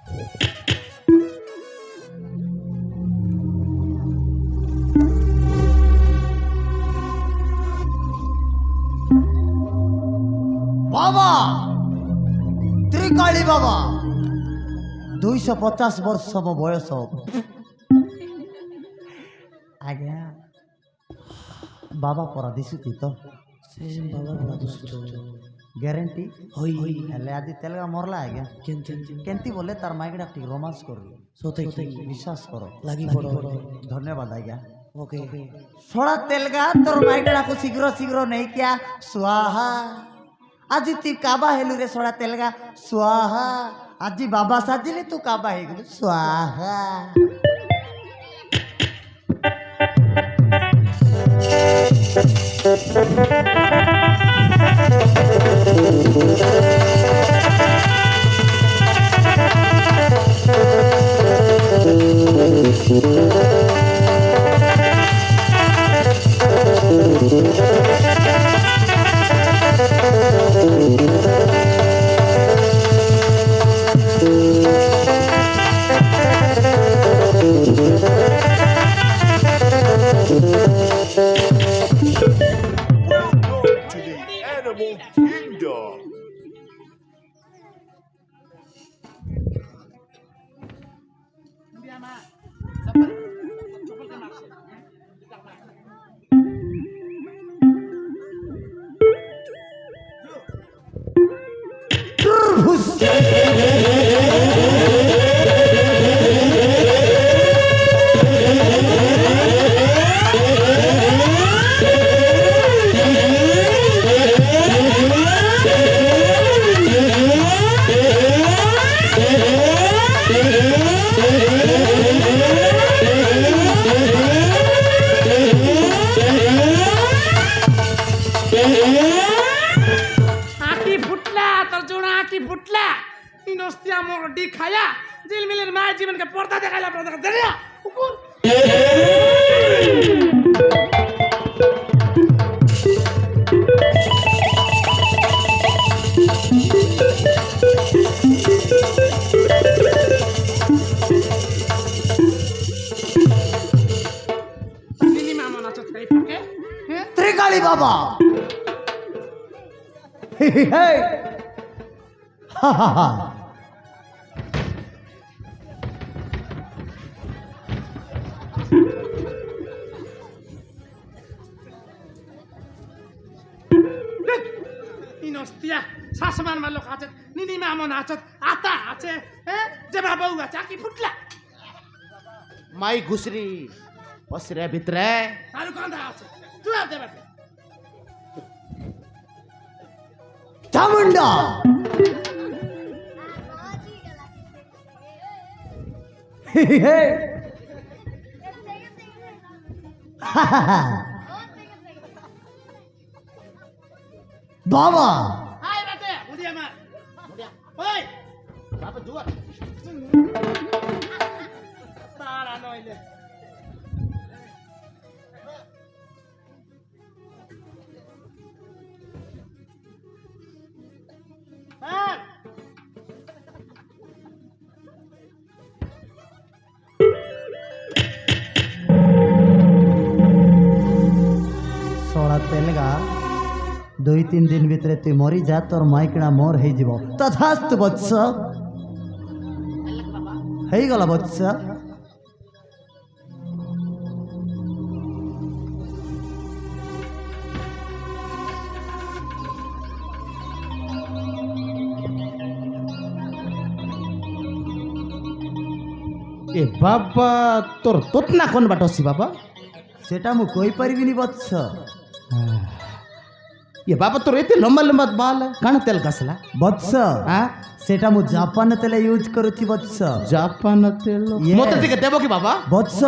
बाबा त्रिकाली बाबा 250 वर्ष मो बयस आज्ञा बाबा परा दिशुती तो बाबा बड़ा दुष्ट ग्यारंटी होई हेले आज तेलगा मरला आज्ञा केंती बोले तार माइकड़ा ठीक रोमांस कर सोते विश्वास करो लगी पड़ो धन्यवाद आज्ञा ओके सोड़ा तेलगा तोर माइकड़ा को शीघ्र शीघ्र नहीं क्या स्वाहा आज ती काबा हेलु रे सोड़ा तेलगा स्वाहा आज बाबा साजिले तू काबा हे गेलु स्वाहा खाया जिल मिलन माय जीवन का पर्दा देखाला पर्दा देला ऊपर सिनेमा मना छ तै पके त्रिकाली बाबा हे हा हा हा इनोस्तिया सासमान मा लोक आछत निनी मामो नाचत आता आछे जबा बउ आछा की फुटला माई घुसरी पसरे भित्रे सारु कंदा आछे तू आ दे बाटे चामुंडा हे बाबा हाय बाटे उडिया मा उडिया ओय बाबा जुआ तारा नइले हां सोड़ा तेलगा 2-3 दिन भितर तु मरी जा तोर माइकड़ा मोर हे जीव तथास्तु वत्स हे गला वत्स ए बाबा तोर तोतना कोन बाटोसी बाबा सेटा मु कोई परिबिनी वत्स ये बाबा तोर एते लंबा लंबा बाल कण तेल घसला वत्स हां सेटा मु जापान तेल यूज करूची वत्स जापान तेल ये। मते टिके देबो की बाबा वत्स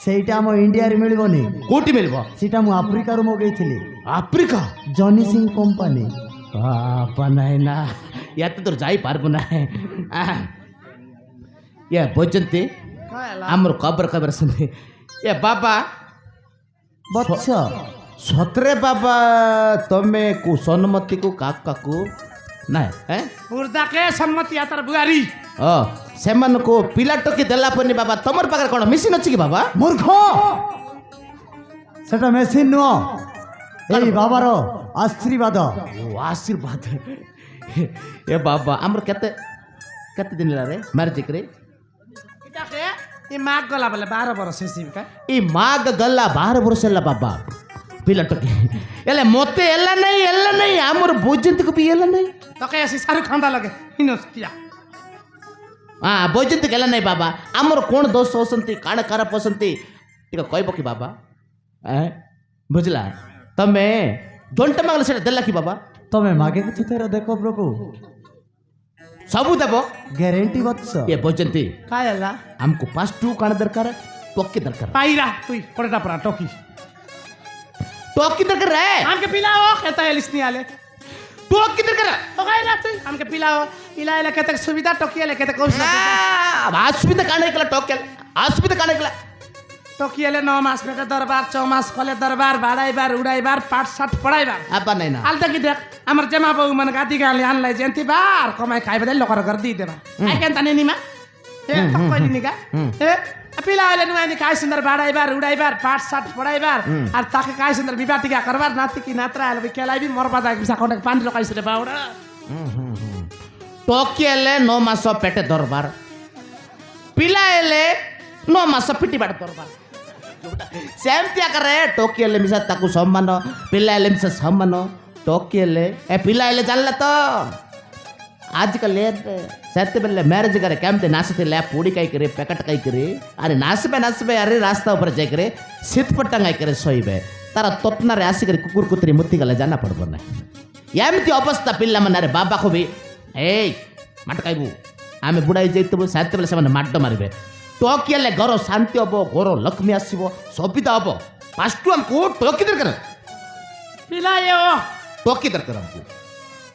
सेटा मो इंडिया रे मिलबोनी कोटी मिलबो सेटा मु अफ्रीका रो मगेइथिली आफ्रिका जॉनी सिंह कंपनी बाबा नाही ना यात तोर जाई पारबो ना ये बजंती आमर खबर सुनी ये बाबा वत्स सतरे बाबा तमे को सन्मति को काका को ना है बुर्दा के सम्मति यातर बुआरी ସେମାନଙ୍କୁ ପିଲା ଟୋକି ଦେଲା ପରେ ବାବା ତମର ପାଖରେ କ'ଣ ମେସିନ୍ ଅଛି କି ବାବା? ମୂର୍ଖ ସେଟା ମେସିନ୍ ନୁହଁ ଏଇ ବାବାର ଆଶୀର୍ବାଦ। ଓ ଆଶୀର୍ବାଦ। ଏ ବାବା ଆମର କେତେ କେତେ ଦିନ ହେଲା ରେ ମ୍ୟାରେଜ୍ କରି? ଇଟାକେ ଏ ମାଗ ଗଲା ବୋଲେ 12 ବର୍ଷ ହେସି କା ಈ ಮಾಗ ಗಲ್ಲ 12 ವರ್ಷ ಎಲ್ಲ ಬಾಬಾ ପିଲା ଟୋକି ಎಲ್ಲ ମୋତେ ಎಲ್ಲ ନାହିଁ ଆମର ବୈଜୟନ୍ତକୁ ବି ಎಲ್ಲ ନାହିଁ। ତକେ ଆସି ଶାହରୁଖ ଖାନ୍ଦା ଲଗେ ହିନସ୍ତିଆ ବୈଜୟନ୍ତକୁ ಎಲ್ಲ ନାହିଁ ବାବା ଆମର କ'ଣ ଦୋଷ ଅଛନ୍ତି କାଣ ଖରାପ ଅଛନ୍ତି ଟିକେ କହିବ କି ବାବା? ବୁଝିଲା ତମେ ଜଣ୍ଟା ମାଗଲେ ସେଟା ଦେଲା କି ବାବା? ତମେ ମାଗେ କିଛି ଥର ଦେଖ ପ୍ରଭୁ ସବୁ ଦେବ ଗ୍ୟାରେଣ୍ଟି ବତ୍ସ। ଏ ବୈଜୟନ୍ତୀ काय ହେଲା ଆମକୁ ଫାଷ୍ଟ ଟୁ କାଣ ଦରକାର? ଟୋକି ଦରକାର। ପାଇରା ତୁଇ ପଡଟା ପରା ଟୋକି ଟୋକି ଦରକାର ରେ हमके पिलाओ कहता है लिस्नी आले ଟୋକି ଦରକାର। तो काय ना तुई हमके पिलाओ पिलाएला कहते सुविधा टोकी आले कहते कौन सा ಆಸ್ಪಿತ ಕಾಣ ಇಕ್ಕಲ್ಲ ಟೋಕೆ ಆಸ್ಪಿತ ಕಾಣ ಇಕ್ಕಲ್ಲ टोकी आले 9 मास बेटा दरबार 6 मास कले दरबार भाडाइबार उडाइबार पाठ साठ पढाइबार ಅಪ್ಪ ನೈನಾ आल तक देख हमर जमा बहु मन गादी गाले आनलाई जंती बार कमाई खाइ बदल लोकर कर दी देबा आई केन तने निमा ए कोइली निका ए पिलाएले नुआनी काय सुन्दर भाडाइबार उडाइबार पाठ साठ पढाइबार आर ताके काय सुन्दर विवाह टिका करबार नाति की नात्रा आले केलाई भी मोर बादा बिसा कोन पानी लकाइस रे बाउडा ಟೋಕಿಯಲ್ಲೇ 9 ಮಾಸ ಪೇಟೆ ದರ್ಬಾರ್ ಪಿಲಾ ಎಲೆ 9 ಮಾಸ ಪಿಟಿ ಬಾಡ ದರ್ಬಾರ್ ସେମିତି ଆକାରରେ ଟୋକିଏଲେ ମିଶା ତାକୁ ସମ୍ମାନ ପିଲା ହେଲେ ମିଶା ସମ୍ମାନ ଟୋକିଏଲେ ଏ ପିଲା ହେଲେ ଜାଣିଲା ତ ଆଜିକାଲି ସେତେବେଳେ ମ୍ୟାରେଜ୍ କରେ କେମିତି ନାଚୁଥିଲେ ପୁଡ଼ି ଖାଇକରି ପ୍ୟାକେଟ୍ ଖାଇକରି ଆରେ ନାଚବେ ଆରେ ରାସ୍ତା ଉପରେ ଯାଇକରି ଶୀତପଟା ଖାଇକରି ଶୋଇବେ ତାର ତତ୍ନାରେ ଆସିକରି କୁକୁର କୁତୁରି ମୁତିଗଲେ ଜାନା ପଡ଼ିବ ନାହିଁ ଏମିତି ଅବସ୍ଥା ପିଲାମାନେ ଆରେ ବାବାକୁ ବି ଏଇ ମାଟ ଖାଇବୁ ଆମେ ବୁଢ଼ା ହେଇଯାଇଥିବୁ ସେତେବେଳେ ସେମାନେ ମାଡ଼ ମାରିବେ ଟୋକିଏଲେ ଘର ଶାନ୍ତି ହବ ଘର ଲକ୍ଷ୍ମୀ ଆସିବ ସୁବିଧା ହବ ଫାଷ୍ଟ ଆମକୁ ଟୋକି ଦରକାର पिलायो ଟୋକି ଦରକାର ଆମକୁ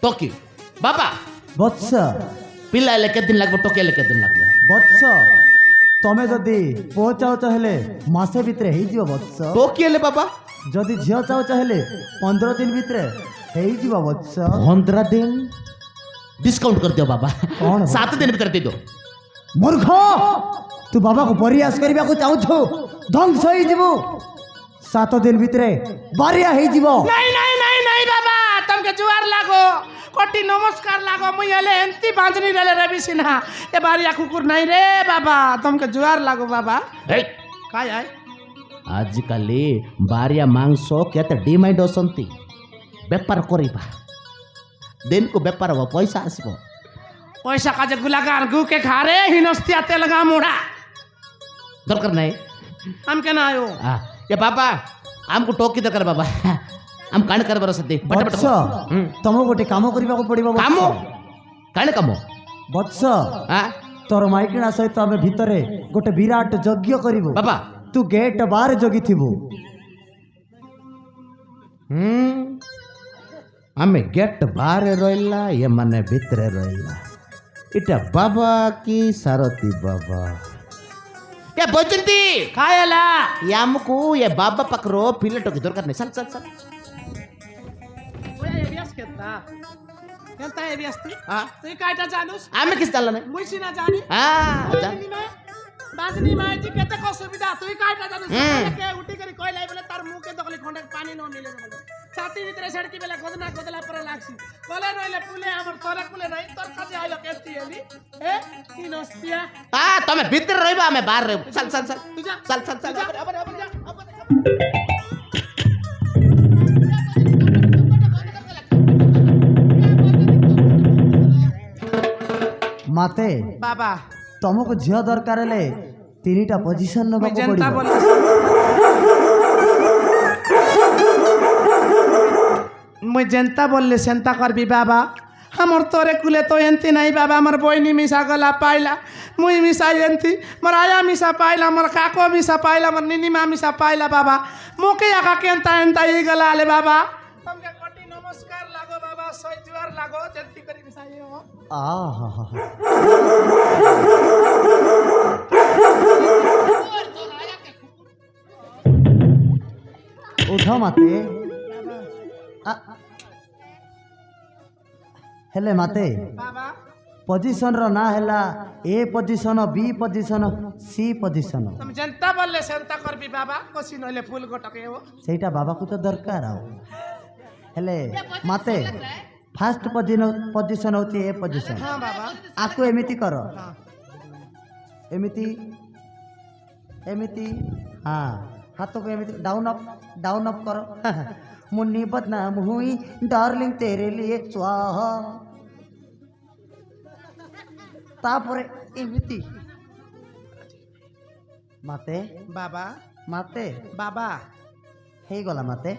ଟୋକି ବାବା ବତ୍ସ ପିଲା ହେଲେ କେତେ ଦିନ ଲାଗିବ ଟୋକି ହେଲେ କେତେ ଦିନ ଲାଗିବ ବତ୍ସ ତମେ ଯଦି ପୁଅ ଚାହୁଁଛ ହେଲେ ମାସେ ଭିତରେ ହେଇଯିବ ବତ୍ସ। ଟୋକି ହେଲେ ବାବା ଯଦି ଝିଅ ଚାହୁଁଛ ହେଲେ 15 ଦିନ ଭିତରେ ହେଇଯିବ ବତ୍ସ। 15 ଦିନ ଡିସକାଉଣ୍ଟ କରିଦିଅ ବାବା କ'ଣ? 7 ଦିନ ଭିତରେ ଦେଇଦିଅ ମୂର୍ଖ ତୁ ବାବାକୁ ପରିହାସ କରିବାକୁ ଚାହୁଁଛୁ ଧ୍ୱଂସ ହେଇଯିବୁ 7 ଦିନ ଭିତରେ ବାରିଆ ହେଇଯିବ। नहीं नहीं नहीं नहीं बाबा तुमके जुआर लागो कोटी नमस्कार लागो मुई हले एंती बांजनी रेले रवि सिन्हा ए बारिया कुकुर नहीं रे बाबा तुमके जुआर लागो बाबा ହେଇ काय आय ଆଜିକାଲି ବାରିଆ ମାଂସ କେତେ ଡିମାଣ୍ଡ ଅଛନ୍ତି ବେପାର କରିବା ଦିନକୁ ବେପାର ହବ ପଇସା ଆସିବ पैसा का जे गुलागार गु के खा रे हिनस्तिया तेलगा मुड़ा ଦରକାର ନାହିଁ हमके ना आयो ଏ ବାବା ଆମକୁ ଟୋକି ଦରକାର ବାବା ଆମ କାଣ କରିବାର ସତେ ବତ୍ସ ତମକୁ ଗୋଟେ କାମ କରିବାକୁ ପଡିବ ବତ୍ସ। କାମ କାଣ କାମ ବତ୍ସ ଆ ତୋର ମାଇକିଣା ସହିତ ଆମେ ଭିତରେ ଗୋଟେ ବିରାଟ ଯଜ୍ଞ କରିବୁ। ବାବା ତୁ ଗେଟ୍ ବାହାରେ ଜଗିଥିବୁ। ଆମେ ଗେଟ୍ ବାହାରେ ରହିଲା ଏମାନେ ଭିତରେ ରହିଲା ଏଟା ବାବା କି ସାରଥୀ ବାବା ଏ ବୈଜୟନ୍ତୀ काय हला ये हमको ये बाबा पकड़ो पिले टोकी दरकार नहीं चल चल चल ओया एबियास केता केता एबियास तू हाँ तू कायटा जानूस आमे किस चल नहीं मुई सिना जानी हाँ जा बाजनी माय जी केते को सुविधा तू कायटा जानूस के उठी करी कोई लाई बोले तार मुंह के दखली खंडे पानी न मिले बोले छाती भीतर सड़की बेला गोदला पर लागसी बोले नइले पुले हमर तोरे पुले नहीं तोर काजे आइलो केस्ती एली ए हिनस्तिया हाँ तो मैं भीतर रही बा मैं बाहर रही चल चल चल तू जा चल चल चल ମାତେ बाबा ତମକୁ ଝିଅ ଦରକାର ହେଲେ 3ଟା ପୋଜିସନ मैं ନେବାକୁ जनता ପଡିବ। बोले मैं जनता बोलले सेंता करबी बाबा हमर तोरे कुले तो एंती नहीं बाबा हमर बहनी मिसा गला पाइला मुई मिसा एंती मोर आया मिसा पाइला मोर काको मिसा पाइला मोर निनीमा मिसा पाइला बाबा मोके आका केंता एंता ई गला आले बाबा तुमके कोटी नमस्कार लागो बाबा सई जुआर लागो जल्दी करी मिसा ये हो आहा ଉଠ ମାତେ ହେଲେ ମାତେ बाबा पोजिशन रो ना हैला ए पोजिशन बी पोजिशन सी पोजिशन तुम जनता बोलले सेंता करबी बाबा कोसी नले फूल गोटके हो ସେଇଟା ବାବାକୁ ତ ଦରକାର ଆଉ ହେଲେ ମତେ ଫାଷ୍ଟ ପୋଜିସନ ହଉଛି ଏ ପୋଜିସନ हाँ बाबा ଆକୁ ଏମିତି କର हाँ ଏମିତି ଏମିତି ହଁ ହାତକୁ ଏମିତି ଡାଉନ ଅପ୍ କର मुन्नी बदनाम हुई डार्लिंग तेरे लिए स्वाहा तापरे एमिति माते बाबा माते बाबा हे गला माते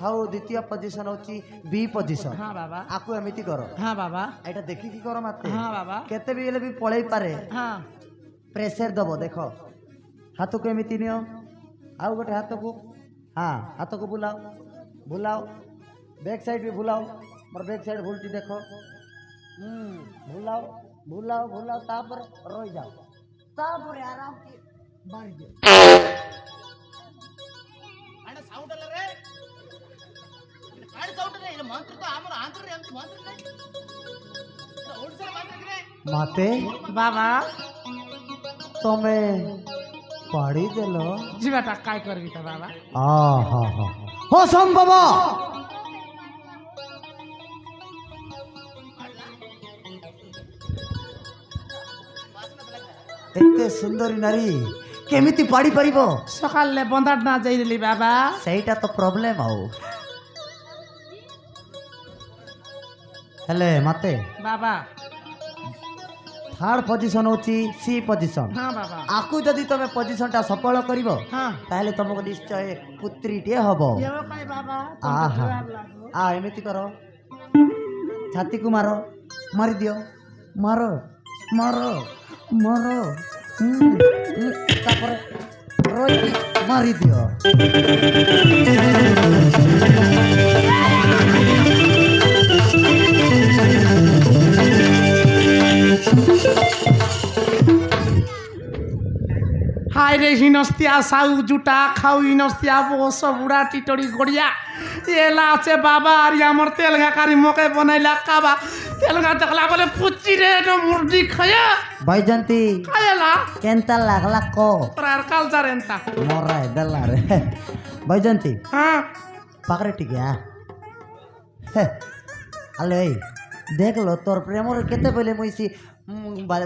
हाउ द्वितीय पोजीशन होची बी पोजीशन हाँ बाबा आकु एमिति करो हाँ बाबा एटा देखि की करो माते हाँ बाबा केते भी हेले भी पळेई पारे हाँ प्रेशर दबो देखो हाथ को एमिति नियो आउ गोटे हाथ को हाँ हाथ को बुलाओ बुलाओ बैक साइड भी बुलाओ मोर बैक साइड भूलती देखो बुलाओ बुलाओ बुलाओ तापर रोई जाओ तापर आराम से बाहर जाओ ಅಣ್ಣ ಸೌಂಡ್ ಅಲ್ಲ ರೇ ಕಾಡಿ ಸೌಂಡ್ ರೇ ಇದು ಮಂತ್ರ तो हमर आंध्र रे हम मंत्र रे ओडिसा मंत्र रे माते बाबा तमे पाड़ी देलो जीवाटा काय करबी त बाबा आ हा हा हो संभव एते सुंदरी नारी केमिति पाड़ी परिबो सकाले बंदाट ना जाइली बाबा ସେଇଟା ତ ପ୍ରୋବ୍ଲେମ ଆଉ ହେଲେ ମତେ बाबा थर्ड पोजीशन होची सी पोजीशन हाँ बाबा आकु जदि तमे पोजीशन टा सफल करिवो हाँ ताहले तुमको निश्चय पुत्रीटे हबो ये काय बाबा आहा आ एमिति करो छाती को मारो मारी दियो मारो मारो मारो तापर रोई मारी दियो हाय रे हिनस्तिया साउ जुटा खाऊ हिनस्तिया बस बुढ़ा टिटड़ी गड़िया एला আছে बाबा আর আমার তেলগা কারি মকে বনাইলা কাবা তেলগা দেখলা বলে পুচি রে তো মুরগি খায়া बैजंती খায়ালা केंता लागला को প্রার কালচার এন্তা मोरा दला रे बैजंती হ্যাঁ पाकरे टिकिया अले देख लो तोर प्रेम रे केते पहले मुइसी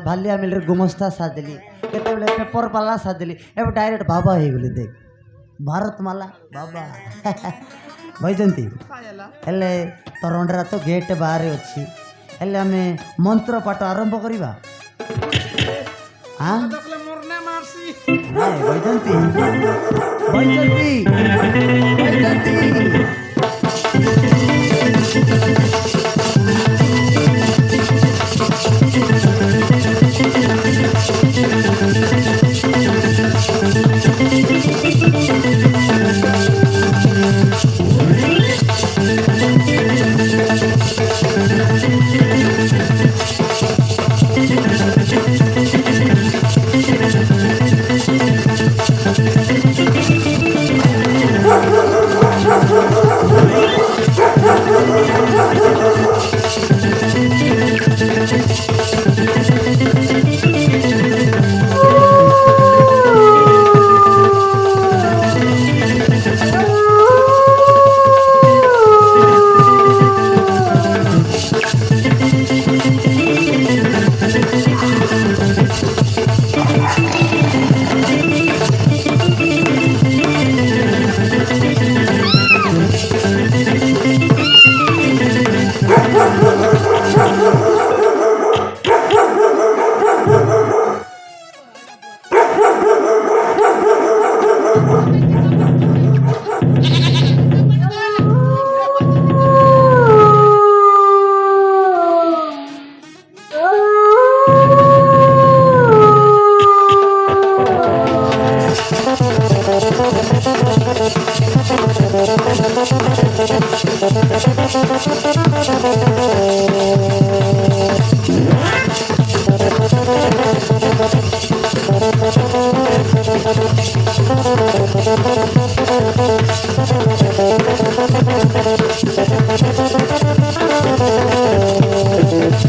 भालिया मिल रे गुमस्ता साजली केते बेले पेपर पाला साजली एब डायरेक्ट बाबा हे गेली देख भारतमाला बाबा बैजंती খায়ালা हेले तोरंडरा तो गेट बाहर अछि हेले हमें मंत्र पाठ आरंभ करिबा हां দেখলে মরনে মারছি हाय बैजंती बैजंती बैजंती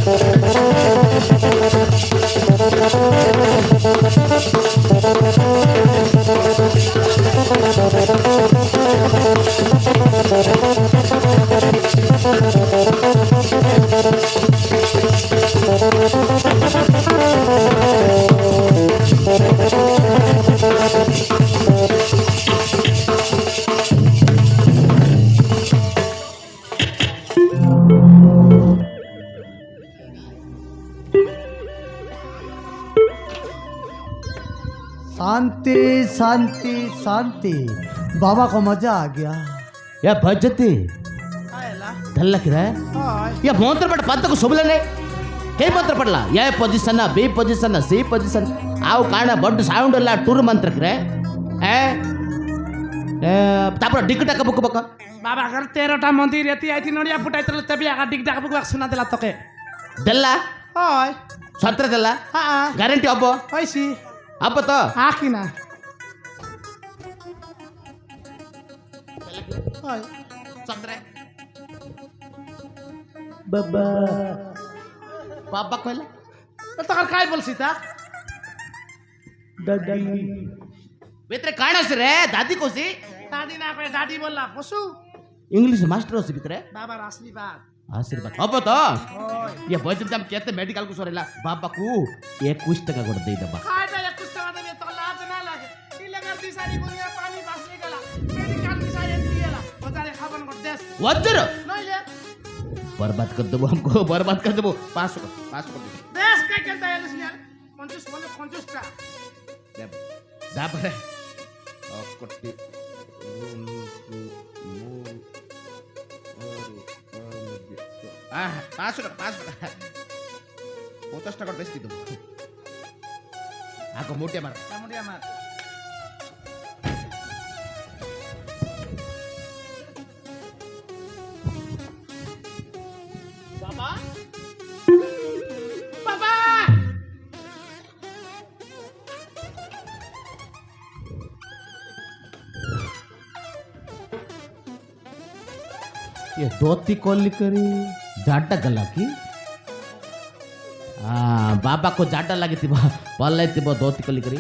Thank you. शांति शांति शांति। बाबा को मजा आ गया। या भजती धल्ला किरा या मंत्र पड़ पद को सुबलने के मंत्र पड़ला या पोजीशन बी पोजीशन सी पोजीशन आउ काना बड साउंड ला टूर मंत्र किरा ए तापर डिकटा कबक बक बाबा घर 13टा मंदिर यति आइथि नडिया फुटाइतले तबे आगा डिगडाक बुक सुना देला तके दल्ला ओय सत्र दल्ला हां ग्यारंटी अब ओइसी अब तो हाकिना ओय सत्र बाबा बाबा कहला तो कर काय बोलसी ता दादी भितरे काणा से रे दादी कोसी दादी ना कोई दादी बोलला पशु इंग्लिश मास्टर होसी भितरे बाबा आशीर्वाद आशीर्वाद अब तो ओय ये बजट हम कहते मेडिकल को सरेला बाबा को 21 टका कोड दे दबा काय ता कुछ तो दे तो लाज ना लागे ई लगर दी सारी दुनिया पानी बासले गला मेडिकल दी सारी एंट्रीला बजारे खाबन को देश वज्र नहीं ले बर्बाद कर दबो हमको बर्बाद कर दबो 500 कर देश काय करता है इसने 50 टा दे जा परे कोटी पाँच टका 50 टका बेच दी तुम आको मोटे मार मुड़िया मार बाबा बाबा ये धोती कोली करी जाटा गला की बाबा को जाटा लगी थी पल्ले थी धोती कोली करी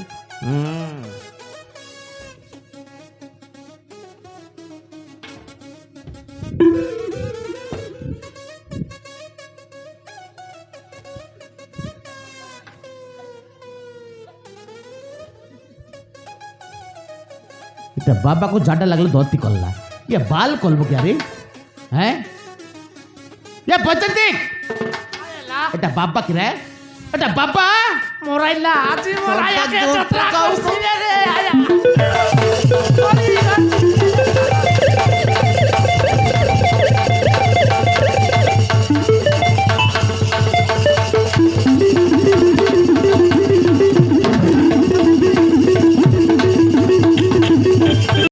बाबा को जाटा लगले धोती कोल्ला ये बाल कोल्बो क्या रे हैं ये बचती এটা বাবা কি রে এটা বাবা मोराइला आज मोराया के जोर जत्रा का खुशी रे आया